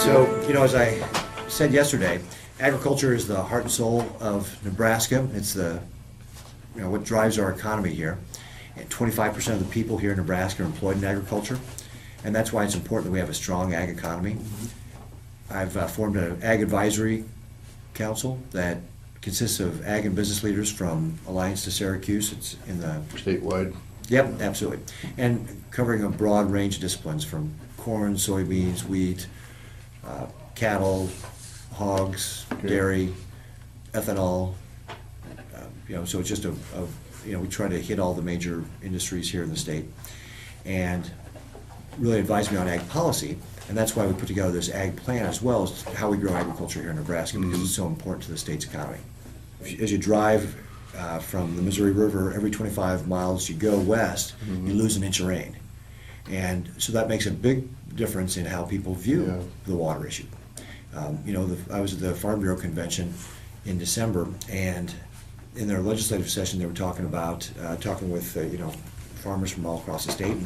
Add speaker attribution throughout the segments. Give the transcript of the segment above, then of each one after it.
Speaker 1: So, as I said yesterday, agriculture is the heart and soul of Nebraska. It's what drives our economy here. And 25% of the people here in Nebraska are employed in agriculture, and that's why it's important that we have a strong ag economy. I've formed an ag advisory council that consists of ag and business leaders from Alliance to Syracuse. It's in the
Speaker 2: Statewide.
Speaker 1: Yep, absolutely. And covering a broad range of disciplines from corn, soybeans, wheat, cattle, hogs, dairy, ethanol. So it's just we try to hit all the major industries here in the state, and really advise me on ag policy. And that's why we put together this ag plan as well as how we grow agriculture here in Nebraska, because it's so important to the state's economy. As you drive from the Missouri River, every 25 miles you go west, you lose an inch of rain. And so that makes a big difference in how people view the water issue. I was at the Farm Bureau Convention in December, and in their legislative session they were talking about, talking with farmers from all across the state, and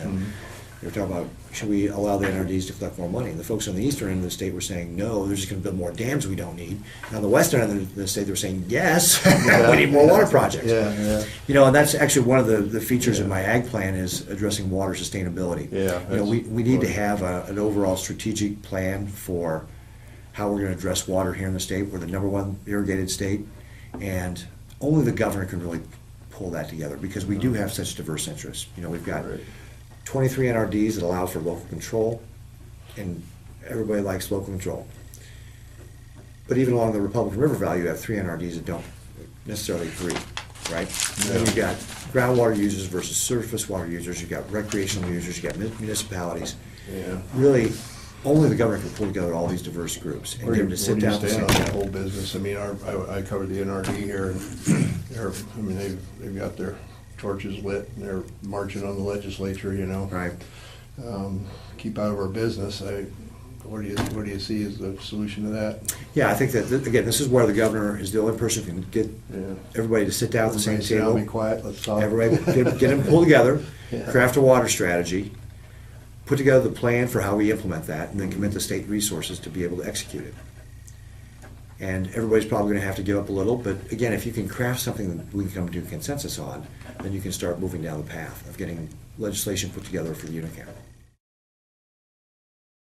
Speaker 1: they were talking about, should we allow the NRDs to collect more money? And the folks on the eastern end of the state were saying, no, they're just going to build more dams we don't need. And on the western end of the state, they were saying, yes, we need more water projects. And that's actually one of the features of my ag plan is addressing water sustainability. We need to have an overall strategic plan for how we're going to address water here in the state. We're the #1 irrigated state, and only the governor can really pull that together, because we do have such diverse interests. We've got 23 NRDs that allow for local control, and everybody likes local control. But even along the Republican River Valley, you have 3 NRDs that don't necessarily agree, right? Then you've got groundwater users versus surface water users, you've got recreational users, you've got municipalities. Really, only the governor can pull together all these diverse groups and get them to sit down and
Speaker 2: stand on the whole business. I mean, I covered the NRD here, and they've got their torches lit and they're marching on the legislature.
Speaker 1: Right.
Speaker 2: Keep out of our business. What do you see as the solution to that?
Speaker 1: Yeah, I think that again, this is where the governor is the only person who can get everybody to sit down at the same table.
Speaker 2: Sit down, be quiet. Let's talk.
Speaker 1: Everybody get them pulled together, craft a water strategy, put together the plan for how we implement that, and then commit the state resources to be able to execute it. And everybody's probably going to have to give up a little, but again, if you can craft something that we can come to consensus on, then you can start moving down the path of getting legislation put together for the unicamp.